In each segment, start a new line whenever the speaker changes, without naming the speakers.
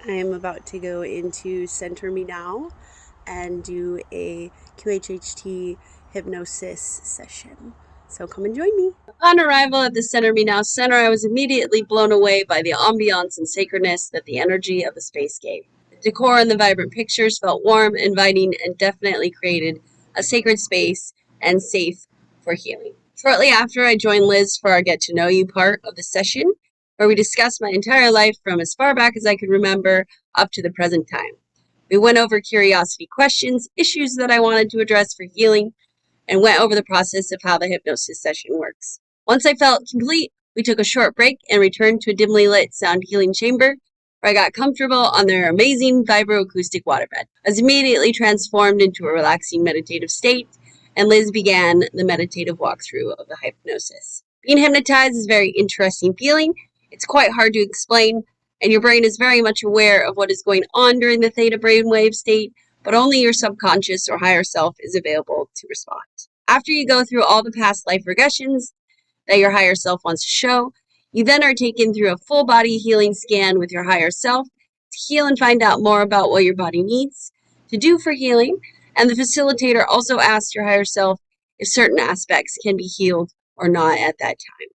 I am about to go into Center Me Now and do a QHHT hypnosis session. So come and join me. On arrival at the Center Me Now Center, I was immediately blown away by the ambiance and sacredness that the energy of the space gave. The decor and the vibrant pictures felt warm, inviting, and definitely created a sacred space and safe for healing. Shortly after, I joined Liz for our Get to Know You part of the session, where we discussed my entire life from as far back as I could remember up to the present time. We went over curiosity questions, issues that I wanted to address for healing, and went over the process of how the hypnosis session works. Once I felt complete, we took a short break and returned to a dimly lit sound healing chamber, where I got comfortable on their amazing vibroacoustic waterbed. I was immediately transformed into a relaxing meditative state, and Liz began the meditative walkthrough of the hypnosis. Being hypnotized is a very interesting feeling. It's quite hard to explain, and your brain is very much aware of what is going on during the theta brainwave state, but only your subconscious or higher self is available to respond. After you go through all the past life regressions that your higher self wants to show, you then are taken through a full body healing scan with your higher self to heal and find out more about what your body needs to do for healing, and the facilitator also asks your higher self if certain aspects can be healed or not at that time.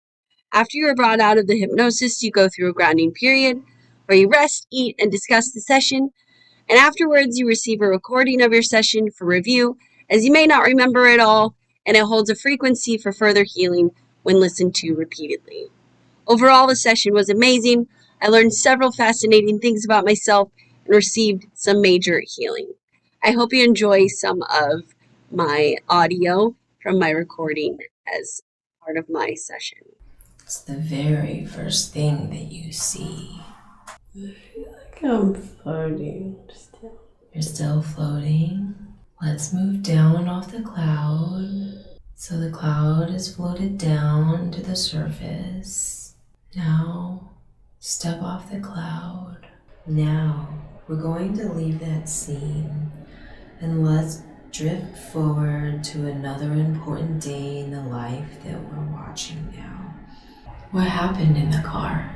After you are brought out of the hypnosis, you go through a grounding period where you rest, eat, and discuss the session. And afterwards, you receive a recording of your session for review, as you may not remember it all, and it holds a frequency for further healing when listened to repeatedly. Overall, the session was amazing. I learned several fascinating things about myself and received some major healing. I hope you enjoy some of my audio from my recording as part of my session.
It's the very first thing that you see.
I feel like I'm floating still.
You're still floating. Let's move down off the cloud. So the cloud is floated down to the surface. Now, step off the cloud. Now, we're going to leave that scene and let's drift forward to another important day in the life that we're watching now. What happened in the car?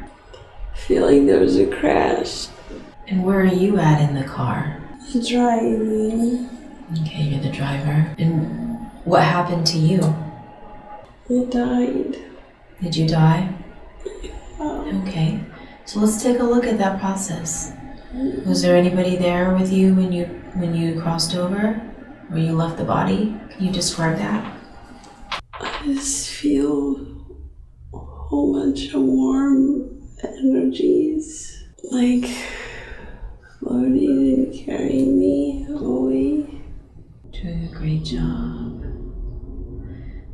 I feel like there was a crash.
And where are you at in the car?
Driving.
Okay, you're the driver. And what happened to you?
I died.
Did you die?
Yeah.
Okay, so let's take a look at that process. Was there anybody there with you when you crossed over? Or you left the body? Can you describe that?
I just feel a whole bunch of warm energies, like floating and carrying me away.
Doing a great job.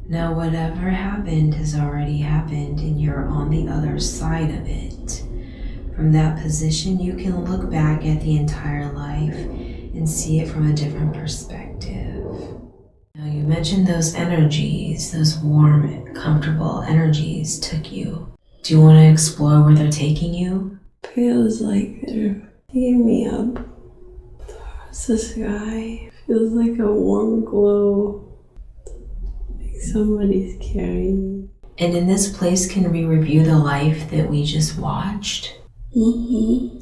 Now whatever happened has already happened and you're on the other side of it. From that position, you can look back at the entire life and see it from a different perspective. Now you mentioned those energies, those warm, comfortable energies took you. Do you want to explore where they're taking you?
Feels like they're taking me up towards the sky. Feels like a warm glow, like somebody's carrying me.
And in this place, can we review the life that we just watched?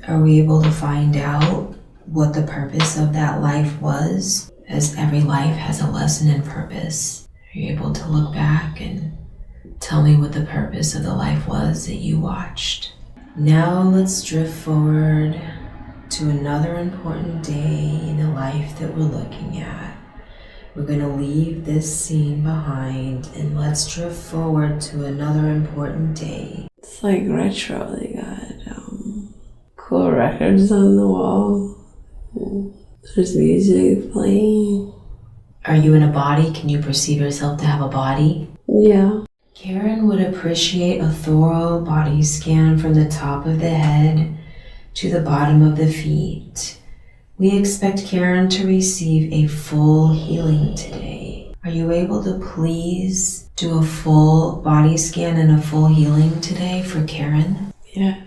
Are we able to find out what the purpose of that life was? As every life has a lesson and purpose. Are you able to look back and tell me what the purpose of the life was that you watched? Now let's drift forward to another important day in the life that we're looking at. We're going to leave this scene behind and let's drift forward to another important day.
It's like retro. They got cool records on the wall. There's music playing.
Are you in a body? Can you perceive yourself to have a body?
Yeah.
Karen would appreciate a thorough body scan from the top of the head to the bottom of the feet. We expect Karen to receive a full healing today. Are you able to please do a full body scan and a full healing today for Karen?
Yes.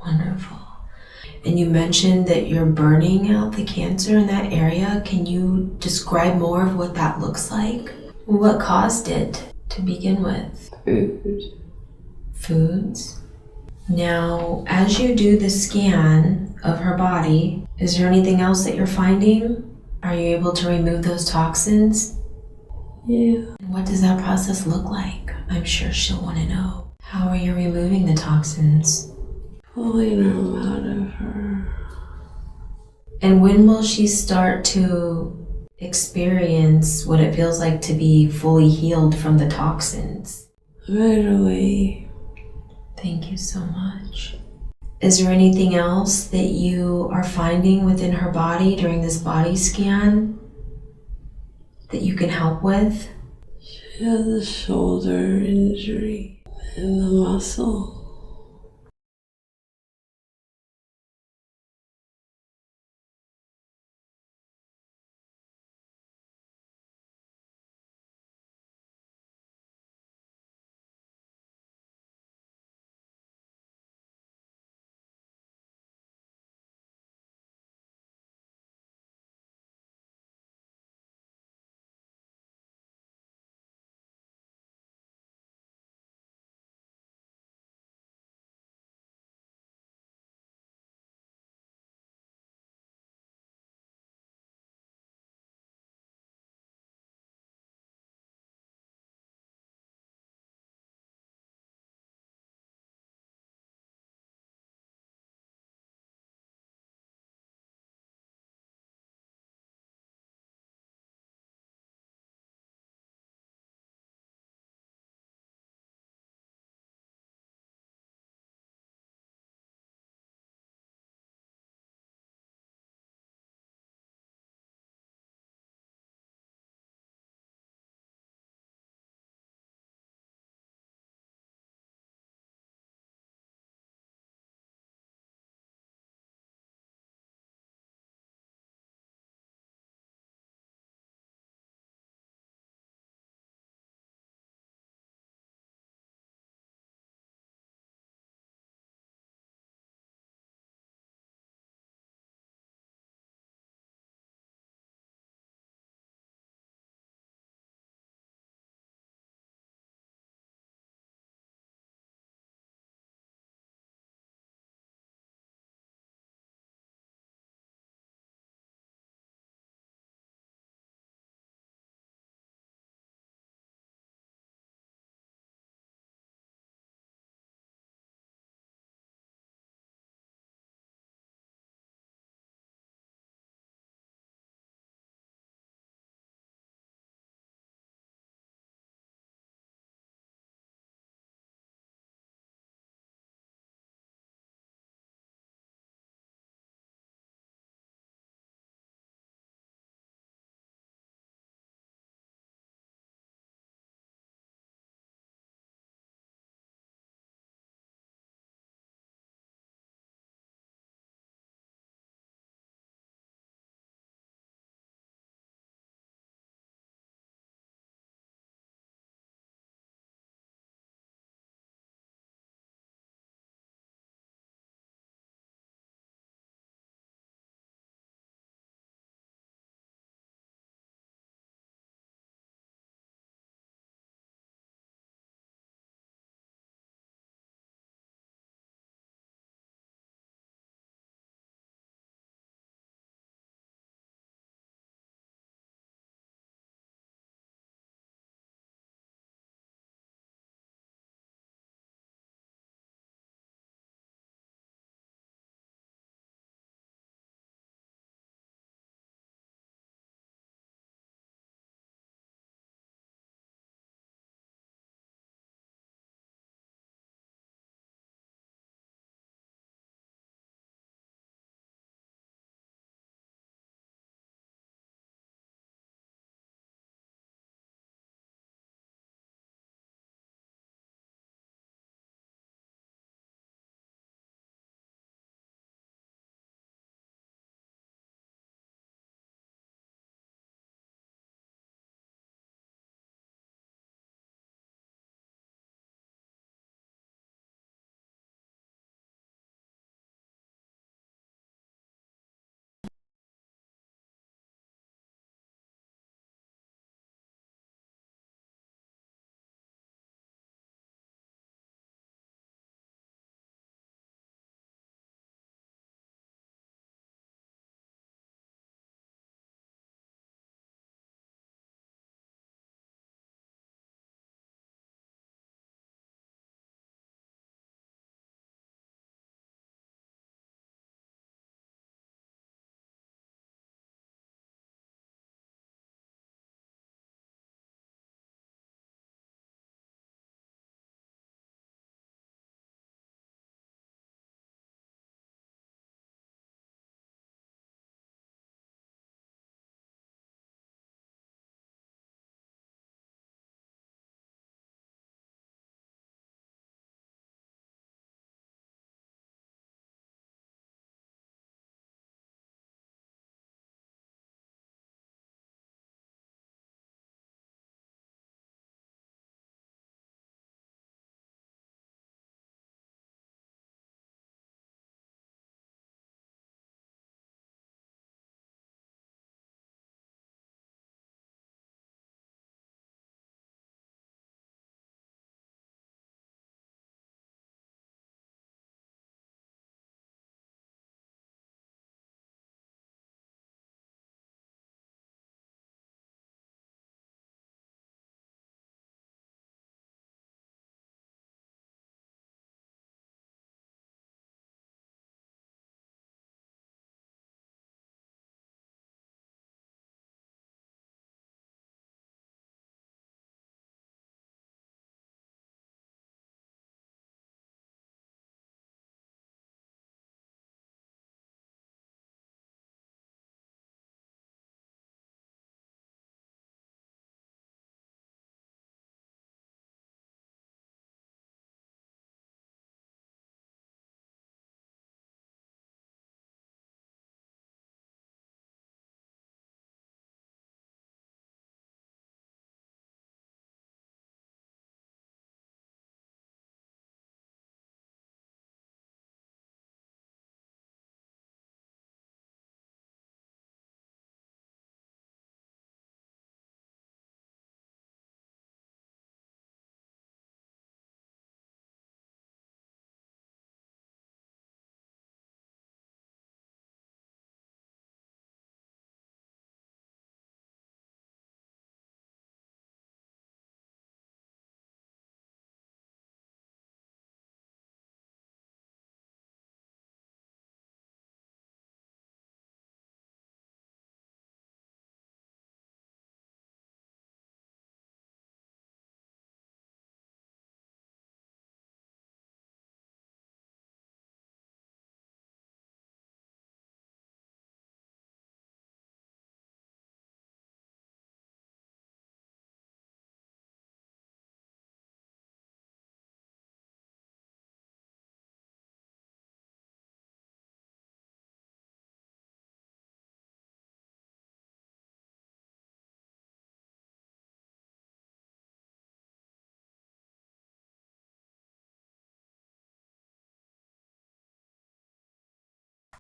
Wonderful. And you mentioned that you're burning out the cancer in that area. Can you describe more of what that looks like? What caused it to begin with?
Food.
Foods? Now, as you do the scan of her body, is there anything else that you're finding? Are you able to remove those toxins?
Yeah.
What does that process look like? I'm sure she'll want to know. How are you removing the toxins?
Pulling them out of her.
And when will she start to experience what it feels like to be fully healed from the toxins?
Right away.
Thank you so much. Is there anything else that you are finding within her body during this body scan that you can help with?
She has a shoulder injury in the muscle.